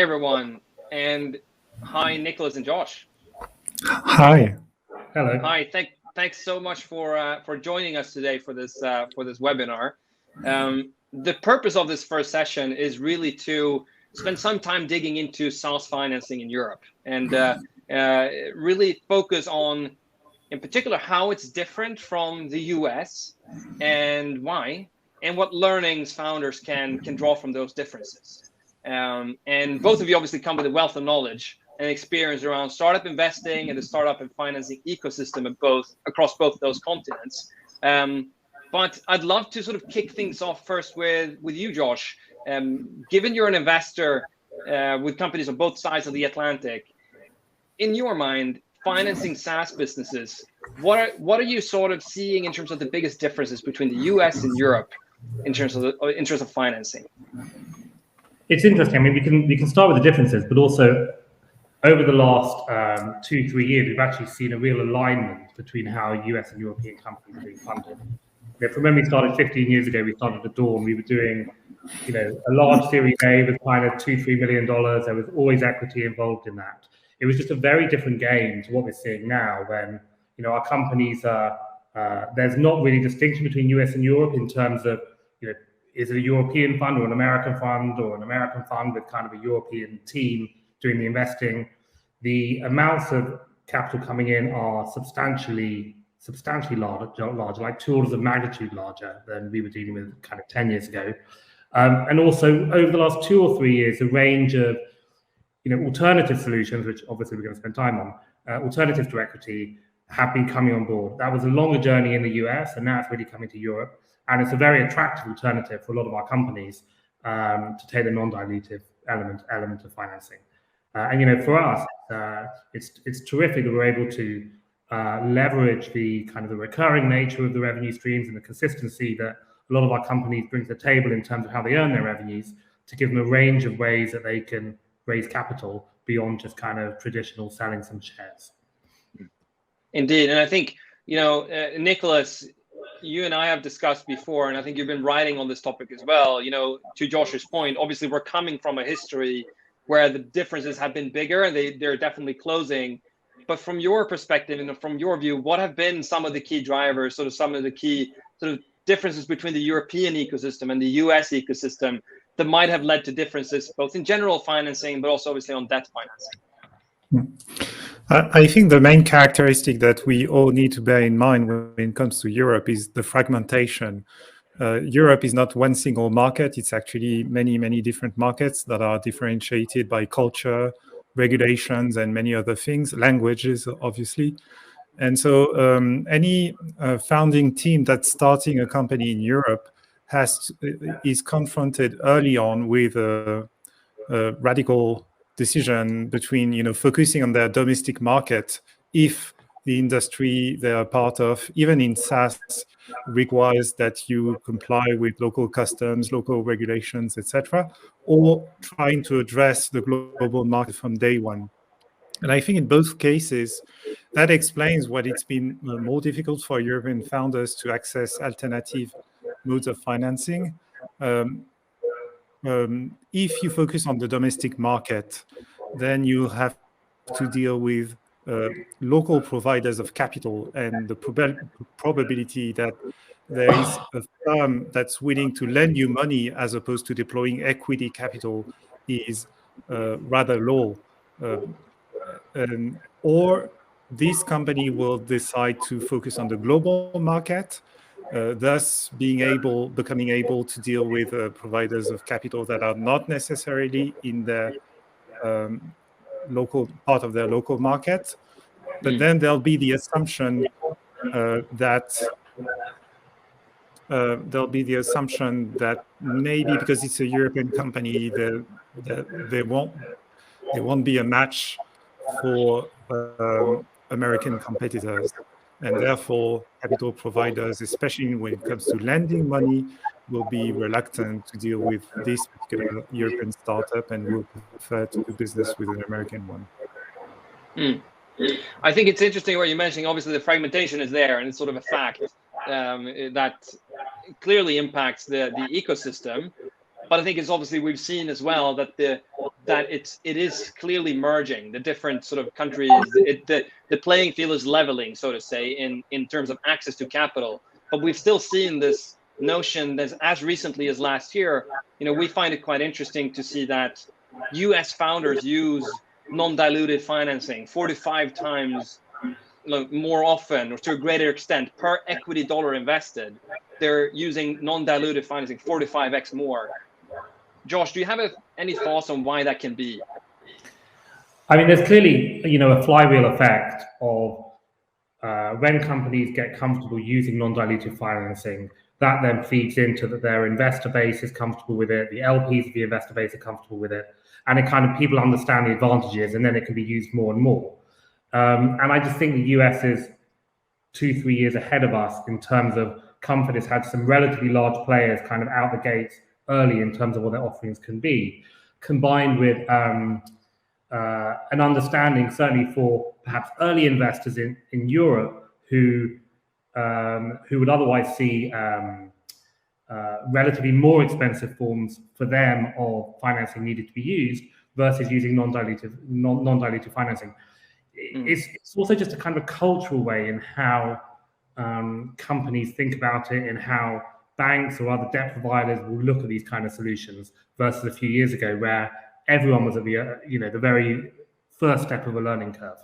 Hi, everyone. And hi, Nicholas and Josh. Hi. Hello. Hi. Thanks so much for joining us today for this webinar. The purpose of this first session is really to spend some time digging into SaaS financing in Europe and really focus on, in particular, how it's different from the US and why, and what learnings founders can draw from those differences. And both of you obviously come with a wealth of knowledge and experience around startup investing and the startup and financing ecosystem across both those continents. But I'd love to sort of kick things off first with you, Josh. Given you're an investor with companies on both sides of the Atlantic, in your mind, financing SaaS businesses, what are you sort of seeing in terms of the biggest differences between the US and Europe in terms of financing? It's interesting. I mean, we can start with the differences, but also over the last 2-3 years, we've actually seen a real alignment between how US and European companies are being funded. From when we started 15 years ago, we started at Dawn. We were doing, a large Series A with kind of $2-3 million. There was always equity involved in that. It was just a very different game to what we're seeing now, when our companies are. There's not really distinction between US and Europe in terms of is it a European fund or an American fund with kind of a European team doing the investing. The amounts of capital coming in are substantially larger, like 2 orders of magnitude larger than we were dealing with kind of 10 years ago. And also over the last 2 or 3 years, a range of alternative solutions, which obviously we're going to spend time on, alternatives to equity, have been coming on board. That was a longer journey in the US, and now it's really coming to Europe. And it's a very attractive alternative for a lot of our companies to take the non-dilutive element of financing. And for us, it's terrific that we're able to leverage the kind of the recurring nature of the revenue streams and the consistency that a lot of our companies bring to the table in terms of how they earn their revenues, to give them a range of ways that they can raise capital beyond just kind of traditional selling some shares. Indeed, and I think Nicholas, you and I have discussed before, and I think you've been writing on this topic as well. To Josh's point, obviously we're coming from a history where the differences have been bigger, and they're definitely closing. But from your perspective and from your view, what have been some of the key drivers, sort of some of the key sort of differences between the European ecosystem and the US ecosystem that might have led to differences both in general financing, but also obviously on debt financing? I think the main characteristic that we all need to bear in mind when it comes to Europe is the fragmentation. Europe is not one single market. It's actually many, many different markets that are differentiated by culture, regulations, and many other things, languages, obviously. And so any founding team that's starting a company in Europe is confronted early on with a radical decision between focusing on their domestic market if the industry they are part of, even in SaaS, requires that you comply with local customs, local regulations, etc., or trying to address the global market from day one. And I think in both cases, that explains why it's been more difficult for European founders to access alternative modes of financing. If you focus on the domestic market, then you have to deal with local providers of capital, and the probability that there is a firm that's willing to lend you money as opposed to deploying equity capital is rather low. Or this company will decide to focus on the global market, thus becoming able to deal with providers of capital that are not necessarily in their local part of their local market. But then there'll be the assumption that maybe because it's a European company, they won't be a match for American competitors. And therefore, capital providers, especially when it comes to lending money, will be reluctant to deal with this particular European startup and will prefer to do business with an American one. I think it's interesting what you're mentioning. Obviously, the fragmentation is there, and it's sort of a fact that clearly impacts the ecosystem. But I think it's obviously we've seen as well that the that it is clearly merging the different sort of countries. The playing field is leveling, so to say, in terms of access to capital. But we've still seen this notion that as recently as last year, we find it quite interesting to see that US founders use non-diluted financing 4 to 5 times more often, or to a greater extent, per equity dollar invested. They're using non-diluted financing 4 to 5x more. Josh, do you have any thoughts on why that can be? I mean, there's clearly, a flywheel effect of when companies get comfortable using non-dilutive financing, that then feeds into that their investor base is comfortable with it, the LPs of the investor base are comfortable with it, and it kind of people understand the advantages, and then it can be used more and more. And I just think the US is 2-3 years ahead of us in terms of comfort. It's had some relatively large players kind of out the gates early in terms of what their offerings can be, combined with an understanding, certainly for perhaps early investors in Europe who would otherwise see relatively more expensive forms for them of financing needed to be used versus using non-dilutive financing. It's also just a kind of a cultural way in how companies think about it, and how banks or other debt providers will look at these kind of solutions versus a few years ago where everyone was at the very first step of a learning curve.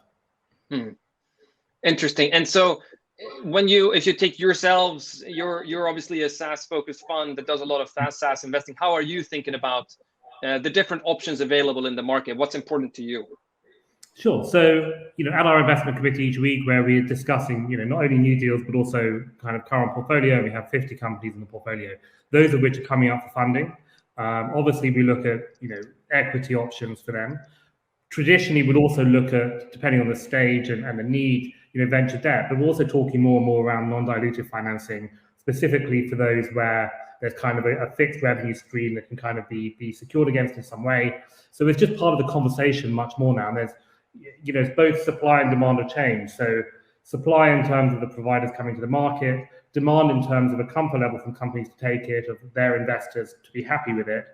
Interesting. And so if you take yourselves, you're obviously a SaaS focused fund that does a lot of SaaS investing. How are you thinking about the different options available in the market? What's important to you? Sure. So, at our investment committee each week, where we're discussing, not only new deals, but also kind of current portfolio, we have 50 companies in the portfolio, those of which are coming up for funding. Obviously, we look at, equity options for them. Traditionally, we'd also look at, depending on the stage and the need, venture debt, but we're also talking more and more around non-dilutive financing, specifically for those where there's kind of a fixed revenue stream that can kind of be secured against in some way. So it's just part of the conversation much more now. And there's, both supply and demand have changed. So supply in terms of the providers coming to the market, demand in terms of a comfort level from companies to take it, of their investors to be happy with it.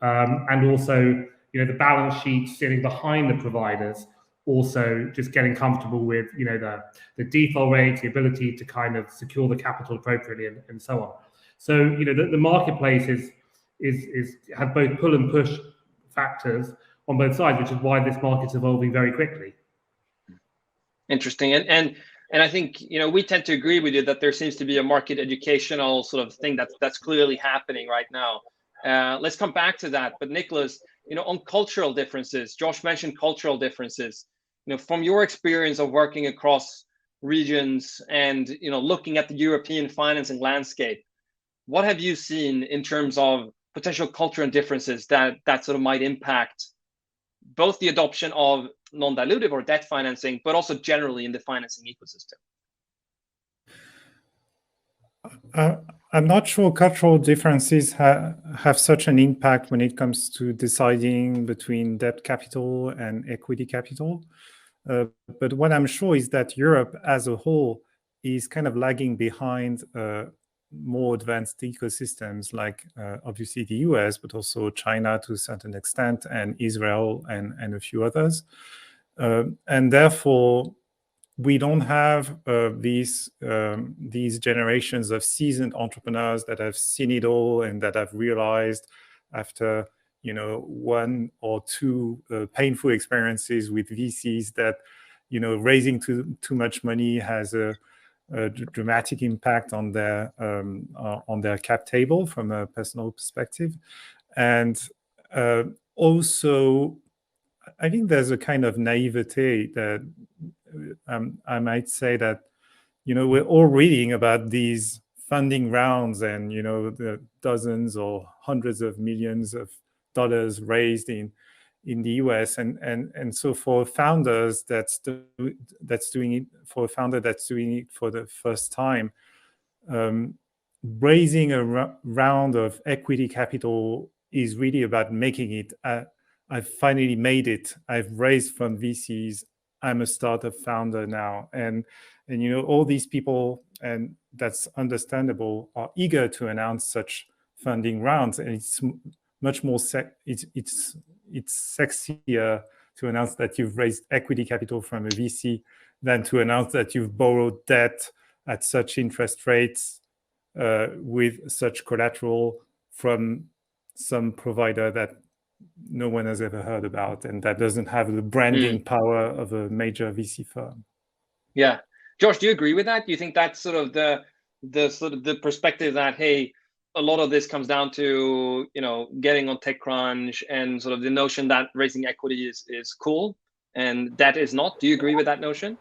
And also, the balance sheet sitting behind the providers, also just getting comfortable with, the default rates, the ability to kind of secure the capital appropriately, and so on. So, the marketplace has both pull and push factors on both sides, which is why this market's evolving very quickly. Interesting. And I think, we tend to agree with you that there seems to be a market educational sort of thing that's clearly happening right now. Let's come back to that. But Nicholas, on cultural differences, Josh mentioned cultural differences. From your experience of working across regions and, looking at the European financing landscape, what have you seen in terms of potential cultural differences that sort of might impact both the adoption of non-dilutive or debt financing, but also generally in the financing ecosystem? I'm not sure cultural differences have such an impact when it comes to deciding between debt capital and equity capital. But what I'm sure is that Europe as a whole is kind of lagging behind more advanced ecosystems like obviously the US, but also China to a certain extent, and Israel and a few others. And therefore, we don't have these generations of seasoned entrepreneurs that have seen it all and that have realized after one or two painful experiences with VCs that raising too much money has a dramatic impact on their cap table from a personal perspective. And also, I think there's a kind of naivete that I might say that, we're all reading about these funding rounds and, the dozens or hundreds of millions of dollars raised in the US. And so for founders that's doing it, for a founder that's doing it for the first time, raising a round of equity capital is really about making it. I've finally made it. I've raised from VCs. I'm a startup founder now. And all these people, and that's understandable, are eager to announce such funding rounds. And it's much more, it's it's sexier to announce that you've raised equity capital from a VC than to announce that you've borrowed debt at such interest rates with such collateral from some provider that no one has ever heard about and that doesn't have the branding power of a major VC firm. Yeah. Josh, do you agree with that? Do you think that's sort of the perspective that, hey, a lot of this comes down to, you know, getting on TechCrunch and sort of the notion that raising equity is cool and that is not? Do you agree with that notion?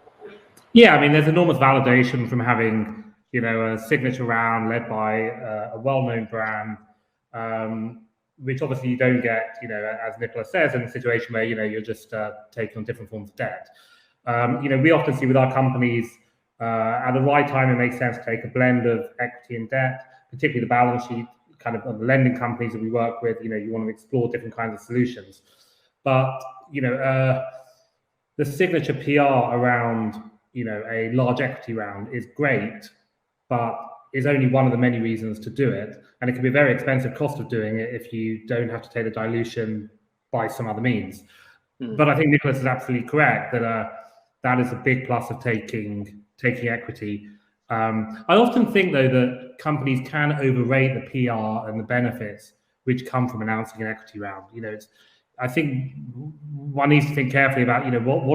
Yeah, I mean, there's enormous validation from having, you know, a signature round led by a well-known brand, which obviously you don't get, you know, as Nicholas says, in a situation where, you know, you're just taking on different forms of debt. You know, we often see with our companies, at the right time, it makes sense to take a blend of equity and debt, particularly the balance sheet kind of the lending companies that we work with. You know, you want to explore different kinds of solutions. But, you know, the signature PR around, you know, a large equity round is great, but is only one of the many reasons to do it. And it can be a very expensive cost of doing it if you don't have to take the dilution by some other means. But I think Nicholas is absolutely correct that that is a big plus of taking equity. I often think, though, that companies can overrate the PR and the benefits which come from announcing an equity round. You know, I think one needs to think carefully about, you know, who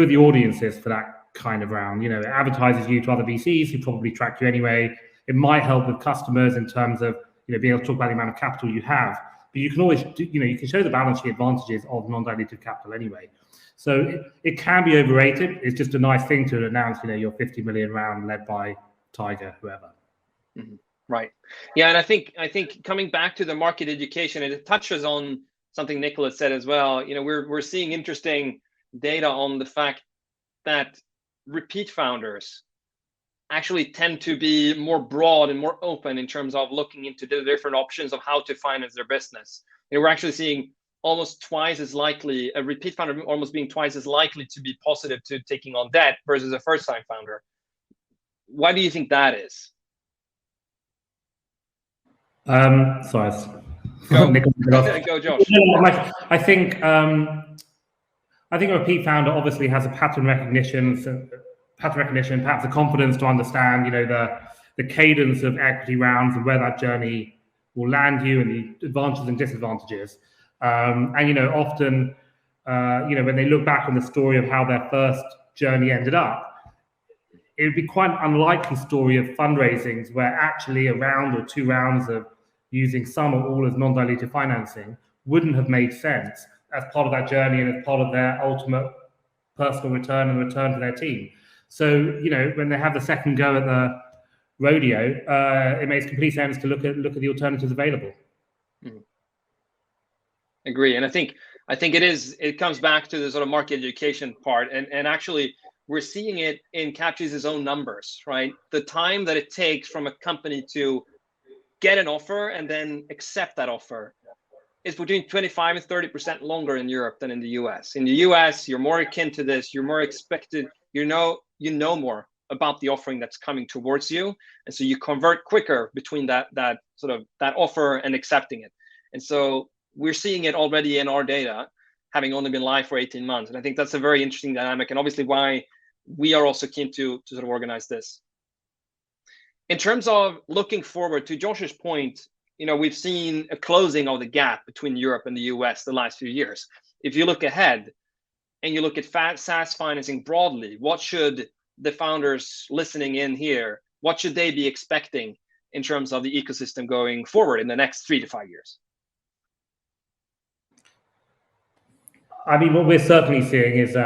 are the audiences for that kind of round. You know, it advertises you to other VCs who probably track you anyway. It might help with customers in terms of, you know, being able to talk about the amount of capital you have. But you can always, you know, you can show the balance sheet advantages of non-dilutive capital anyway. So it can be overrated. It's just a nice thing to announce, you know, your 50 million round led by Tiger, whoever. Right. Yeah, and I think coming back to the market education, it touches on something Nicholas said as well. You know, we're seeing interesting data on the fact that repeat founders actually tend to be more broad and more open in terms of looking into the different options of how to finance their business. And we're actually seeing almost twice as likely, a repeat founder almost being twice as likely to be positive to taking on debt versus a first-time founder. Why do you think that is? Sorry. Go, Josh. I think a repeat founder obviously has a pattern recognition, perhaps the confidence to understand, you know, the cadence of equity rounds and where that journey will land you and the advantages and disadvantages. And, you know, often, you know, when they look back on the story of how their first journey ended up, it would be quite an unlikely story of fundraisings where actually a round or two rounds of using some or all as non-dilutive financing wouldn't have made sense as part of that journey and as part of their ultimate personal return and return to their team. So, you know, when they have the second go at the rodeo, it makes complete sense to look at the alternatives available. Agree. And I think it comes back to the sort of market education part. And actually, we're seeing it in Capchase's own numbers, right? The time that it takes from a company to get an offer and then accept that offer is between 25 and 30% longer in Europe than in the US. In the US, you're more akin to this, you're more expected, you know more about the offering that's coming towards you. And so you convert quicker between that offer and accepting it. And so we're seeing it already in our data, having only been live for 18 months. And I think that's a very interesting dynamic and obviously why we are also keen to sort of organize this. In terms of looking forward, to Josh's point, you know, we've seen a closing of the gap between Europe and the US the last few years. If you look ahead and you look at SaaS financing broadly, what should the founders listening in here, what should they be expecting in terms of the ecosystem going forward in the next 3 to 5 years? I mean, what we're certainly seeing is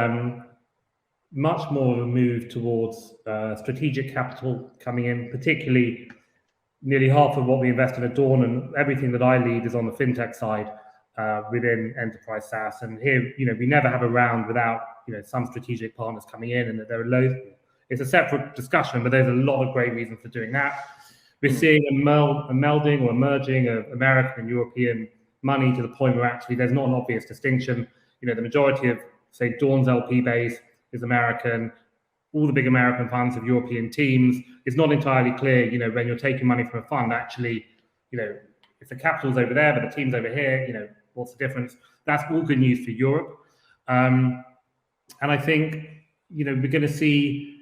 much more of a move towards strategic capital coming in, particularly nearly half of what we invest in at Dawn and everything that I lead is on the fintech side within enterprise SaaS. And here, you know, we never have a round without, you know, some strategic partners coming in, and that there are loads. It's a separate discussion, but there's a lot of great reasons for doing that. We're seeing a melding or merging of American and European money to the point where actually there's not an obvious distinction. You know, the majority of, say, Dawn's LP base is American. All the big American funds have European teams. It's not entirely clear, you know, when you're taking money from a fund, actually, you know, if the capital's over there, but the team's over here, you know, what's the difference? That's all good news for Europe. And I think, we're going to see,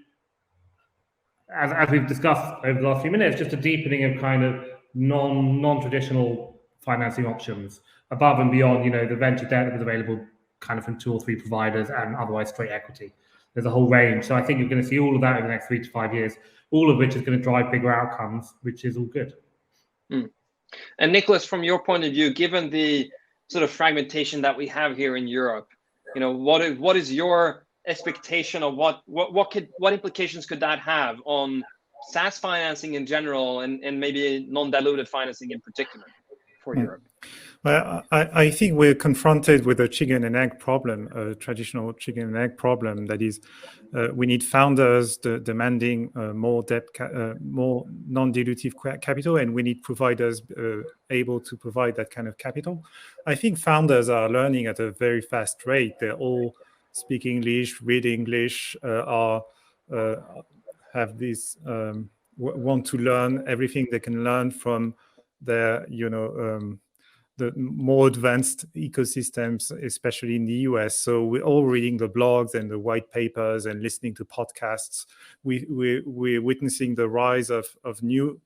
as we've discussed over the last few minutes, just a deepening of kind of non-traditional financing options above and beyond, the venture debt that was available kind of from 2 or 3 providers and otherwise straight equity. There's a whole range. So I think you're going to see all of that over the next 3 to 5 years, all of which is going to drive bigger outcomes, which is all good. And Nicholas, from your point of view, given the sort of fragmentation that we have here in Europe, what is your expectation of what implications could that have on SaaS financing in general and maybe non-diluted financing in particular for Europe? Well, I think we're confronted with a chicken and egg problem, a traditional chicken and egg problem. That is, we need founders demanding more debt, more non-dilutive capital, and we need providers able to provide that kind of capital. I think founders are learning at a very fast rate. They're all speak English, read English, have this want to learn everything they can learn from their, the more advanced ecosystems, especially in the US. So we're all reading the blogs and the white papers and listening to podcasts. We're witnessing the rise of a new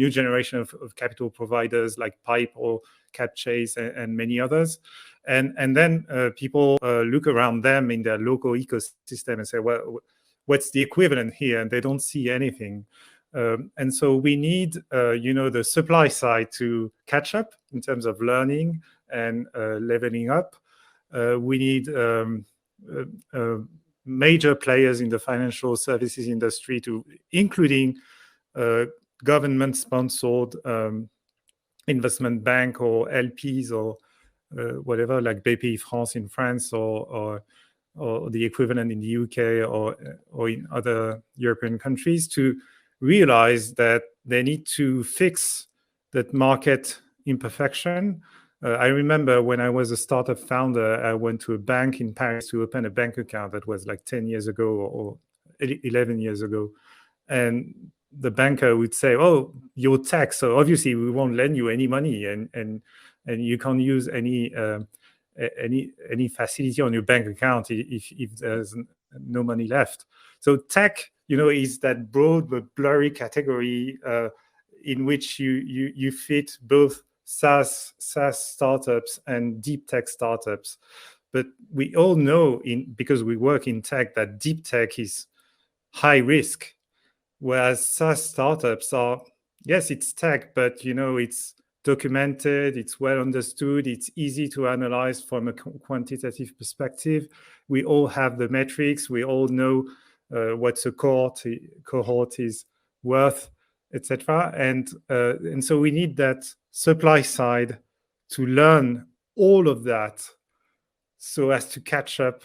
generation of capital providers like Pipe or Capchase and many others. And then people look around them in their local ecosystem and say, well, what's the equivalent here? And they don't see anything. And so we need, the supply side to catch up in terms of learning and leveling up. We need major players in the financial services industry, including government-sponsored investment bank or LPs or whatever, like Bpifrance in France or the equivalent in the UK or in other European countries, to realize that they need to fix that market imperfection. I remember when I was a startup founder, I went to a bank in Paris to open a bank account. That was like 10 years ago or 11 years ago. And the banker would say, oh, you're tech, so obviously we won't lend you any money and you can't use any facility on your bank account if there's no money left. So tech, is that broad but blurry category in which you fit both SaaS startups and deep tech startups. But we all know, because we work in tech, that deep tech is high risk, whereas SaaS startups are, yes, it's tech, but it's documented, it's well understood, it's easy to analyze from a quantitative perspective. We all have the metrics, we all know what a cohort is worth, etc. And so we need that supply side to learn all of that so as to catch up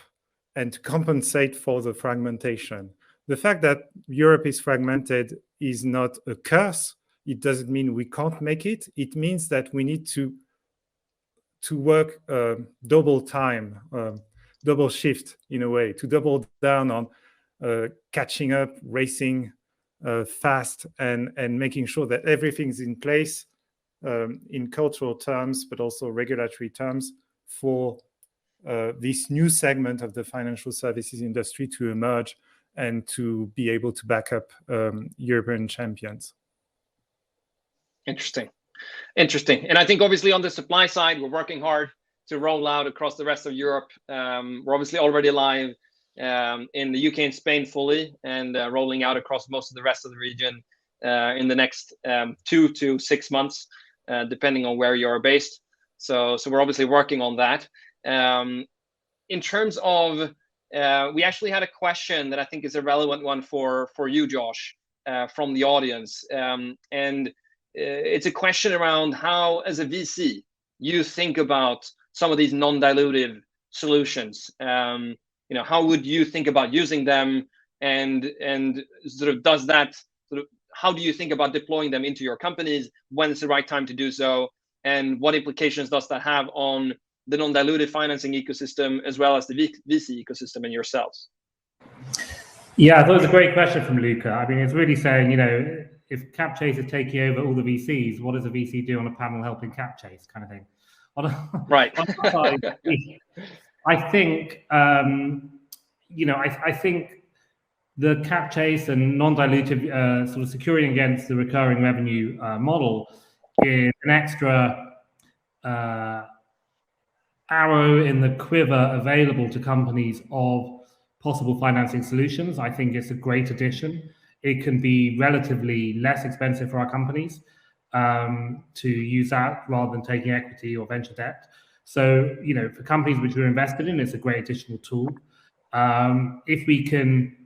and to compensate for the fragmentation. The fact that Europe is fragmented is not a curse. It doesn't mean we can't make it. It means that we need to work double time, double shift in a way, to double down on catching up, racing fast, and making sure that everything's in place in cultural terms, but also regulatory terms for this new segment of the financial services industry to emerge and to be able to back up European champions. Interesting. And I think obviously on the supply side, we're working hard to roll out across the rest of Europe. We're obviously already live in the UK and Spain fully, and rolling out across most of the rest of the region in the next 2 to 6 months, depending on where you are based. So we're obviously working on that. In terms of, we actually had a question that I think is a relevant one for you, Josh, from the audience. And it's a question around how, as a VC, you think about some of these non-dilutive solutions. How would you think about using them, and sort of does that sort of, how do you think about deploying them into your companies? When is the right time to do so, and what implications does that have on the non-dilutive financing ecosystem as well as the VC ecosystem and yourselves? Yeah, I thought it was a great question from Luca. I mean, it's really saying, if Capchase is taking over all the VCs, what does a VC do on a panel helping Capchase, kind of thing? Right. I think, I think the Capchase and non-dilutive sort of securing against the recurring revenue model is an extra arrow in the quiver available to companies of possible financing solutions. I think it's a great addition. It can be relatively less expensive for our companies to use that rather than taking equity or venture debt. So, for companies which we're invested in, it's a great additional tool. If we can,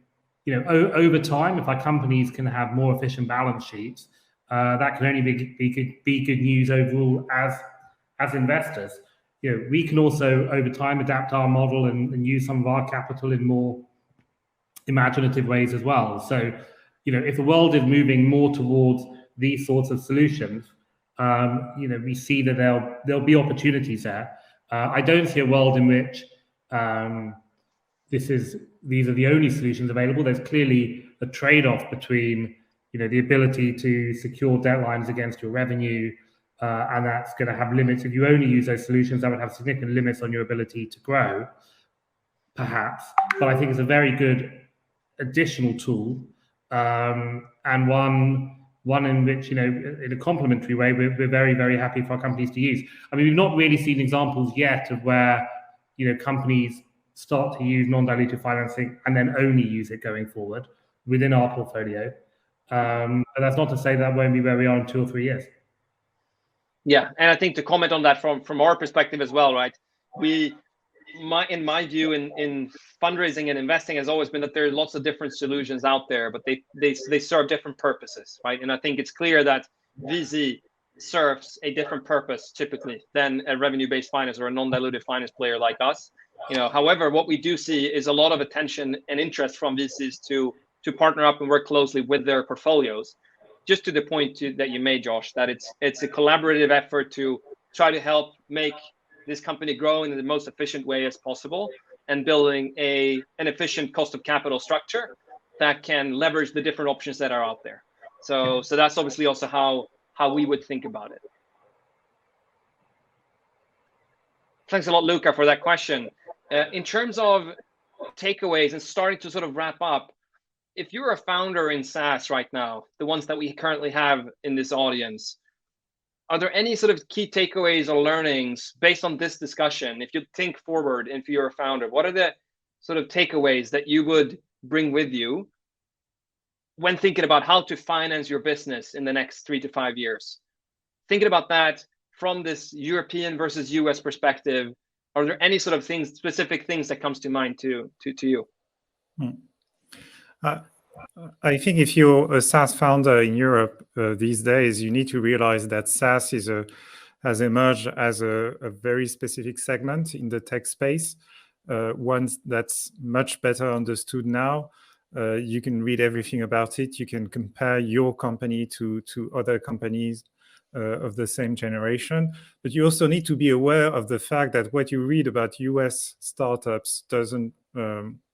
over time, if our companies can have more efficient balance sheets, that can only be good news overall as investors. We can also, over time, adapt our model and use some of our capital in more imaginative ways as well. So, if the world is moving more towards these sorts of solutions, we see that there'll be opportunities there. I don't see a world in which these are the only solutions available. There's clearly a trade-off between the ability to secure debt lines against your revenue, and that's going to have limits. If you only use those solutions, that would have significant limits on your ability to grow, perhaps. But I think it's a very good additional tool, and one in which, in a complementary way, we're very, very happy for our companies to use. I mean, we've not really seen examples yet of where, companies start to use non-dilutive financing and then only use it going forward within our portfolio. But that's not to say that won't be where we are in 2 or 3 years. Yeah, and I think to comment on that from our perspective as well, right? In my view, in fundraising and investing has always been that there are lots of different solutions out there, but they serve different purposes, right? And I think it's clear that VC serves a different purpose typically than a revenue-based finance or a non-dilutive finance player like us. However, what we do see is a lot of attention and interest from VCs to partner up and work closely with their portfolios. Just to the point that you made, Josh, that it's a collaborative effort to try to help make this company grow in the most efficient way as possible, and building an efficient cost of capital structure that can leverage the different options that are out there. So that's obviously also how we would think about it. Thanks a lot, Luca, for that question. In terms of takeaways and starting to sort of wrap up, if you're a founder in SaaS right now, the ones that we currently have in this audience, are there any sort of key takeaways or learnings based on this discussion? If you think forward, if you're a founder, what are the sort of takeaways that you would bring with you when thinking about how to finance your business in the next 3 to 5 years? Thinking about that from this European versus US perspective, are there any sort of specific things that comes to mind to you? I think if you're a SaaS founder in Europe these days, you need to realize that SaaS has emerged as a very specific segment in the tech space, one that's much better understood now. You can read everything about it. You can compare your company to other companies of the same generation. But you also need to be aware of the fact that what you read about US startups doesn't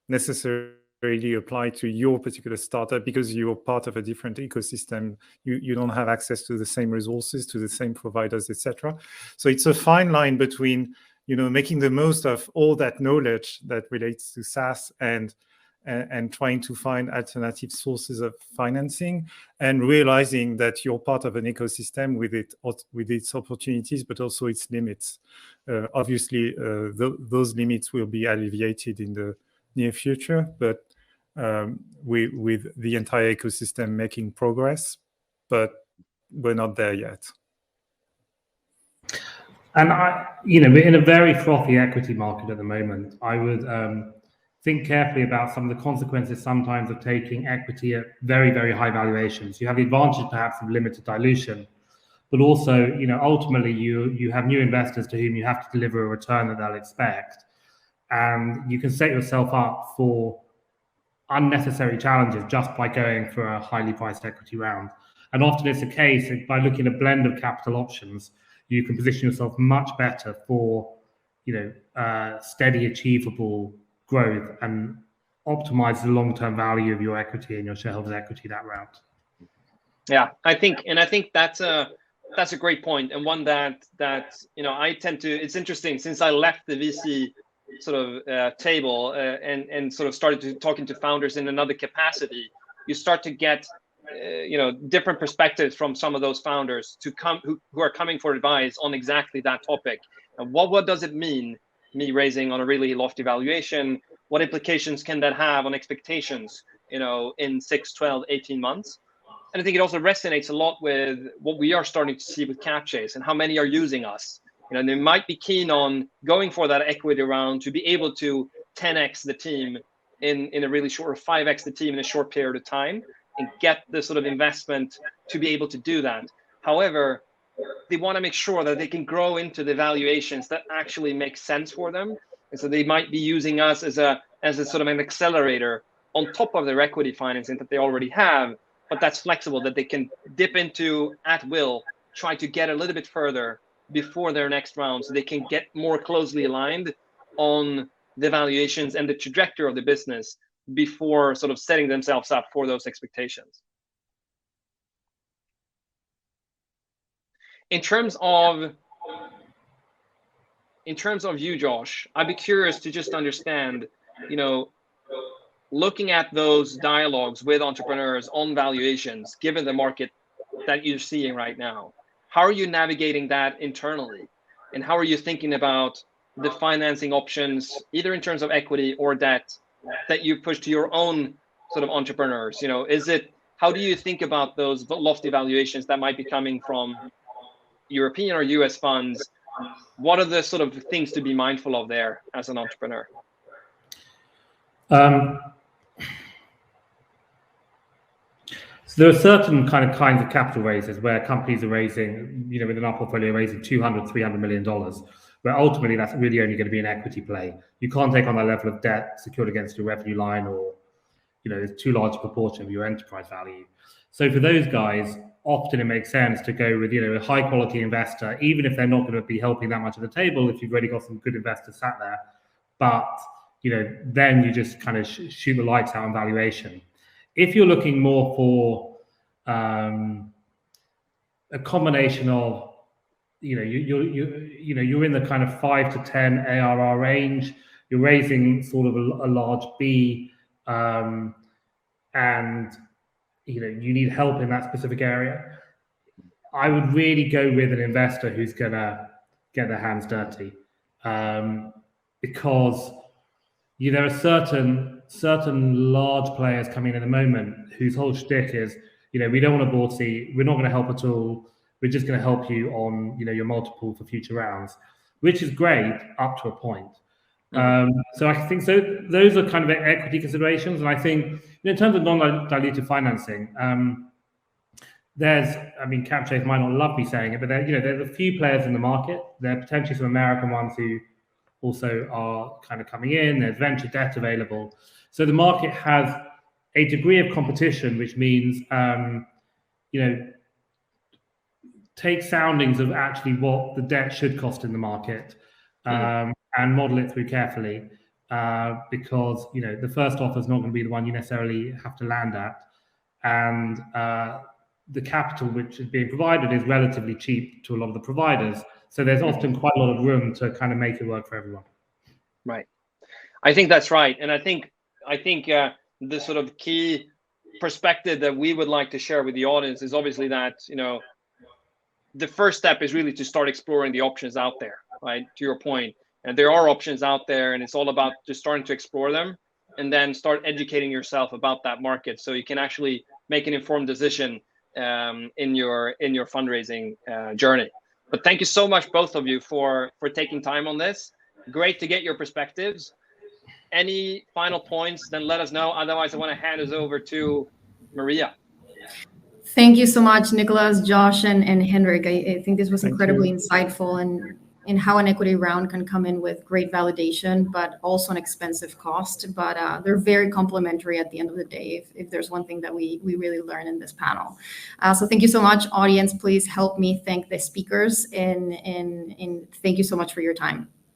necessarily apply to your particular startup, because you're part of a different ecosystem. You don't have access to the same resources, to the same providers, etc. So it's a fine line between making the most of all that knowledge that relates to SaaS and trying to find alternative sources of financing, and realizing that you're part of an ecosystem with its opportunities, but also its limits. Obviously, those limits will be alleviated in the near future, but with the entire ecosystem making progress, but we're not there yet. And we're in a very frothy equity market at the moment. I would think carefully about some of the consequences sometimes of taking equity at very, very high valuations. You have the advantage perhaps of limited dilution, but also, ultimately you have new investors to whom you have to deliver a return that they'll expect. And you can set yourself up for unnecessary challenges just by going for a highly priced equity round. And often it's the case that by looking at a blend of capital options, you can position yourself much better for, steady, achievable growth and optimize the long-term value of your equity and your shareholders' equity that route. Yeah, I think that's that's a great point, and one that I tend to. It's interesting, since I left the VC sort of table and sort of started talking to founders in another capacity. You start to get different perspectives from some of those founders who are coming for advice on exactly that topic. And what does it mean, me raising on a really lofty valuation? What implications can that have on expectations, in 6, 12, 18 months? And I think it also resonates a lot with what we are starting to see with Capchase and how many are using us. They might be keen on going for that equity round to be able to 10x the team in a really short, or 5x the team in a short period of time, and get the sort of investment to be able to do that. However, they want to make sure that they can grow into the valuations that actually make sense for them. And so they might be using us as a sort of an accelerator on top of their equity financing that they already have, but that's flexible, that they can dip into at will, try to get a little bit further before their next round, so they can get more closely aligned on the valuations and the trajectory of the business before sort of setting themselves up for those expectations. In terms of you, Josh, I'd be curious to just understand, looking at those dialogues with entrepreneurs on valuations, given the market that you're seeing right now, how are you navigating that internally? And how are you thinking about the financing options, either in terms of equity or debt, that you push to your own sort of entrepreneurs? How do you think about those lofty valuations that might be coming from European or US funds? What are the sort of things to be mindful of there as an entrepreneur? So there are certain kinds of capital raises where companies are raising, within our portfolio, raising $200, $300 million, where ultimately that's really only going to be an equity play. You can't take on that level of debt secured against your revenue line, or, it's too large a proportion of your enterprise value. So for those guys, often it makes sense to go with, a high quality investor, even if they're not going to be helping that much at the table, if you've already got some good investors sat there. But, then you just kind of shoot the lights out on valuation. If you're looking more for a combination of, you're in the kind of 5 to 10 ARR range, you're raising sort of a large B, and you need help in that specific area, I would really go with an investor who's gonna get their hands dirty, because there are certain large players coming in at the moment whose whole shtick is, we don't want a board seat, we're not going to help at all, we're just going to help you on, your multiple for future rounds, which is great up to a point. So I think those are kind of equity considerations, and I think in terms of non-dilutive financing, Capchase might not love me saying it, but there's a few players in the market. There are potentially some American ones who also are kind of coming in. There's venture debt available. So the market has a degree of competition, which means, take soundings of actually what the debt should cost in the market, and model it through carefully, because, the first offer is not going to be the one you necessarily have to land at. And the capital which is being provided is relatively cheap to a lot of the providers. So there's often quite a lot of room to kind of make it work for everyone. Right. I think that's right. And I think the sort of key perspective that we would like to share with the audience is obviously that, the first step is really to start exploring the options out there, right? To your point. And there are options out there, and it's all about just starting to explore them and then start educating yourself about that market, so you can actually make an informed decision in your fundraising journey. But thank you so much, both of you, for taking time on this. Great to get your perspectives. Any final points, then let us know. Otherwise, I want to hand us over to Maria. Thank you so much, Nicholas, Josh, and Henrik. I think this was incredibly insightful, and in how an equity round can come in with great validation, but also an expensive cost. But they're very complementary at the end of the day, if there's one thing that we really learn in this panel. So thank you so much, audience. Please help me thank the speakers, and thank you so much for your time.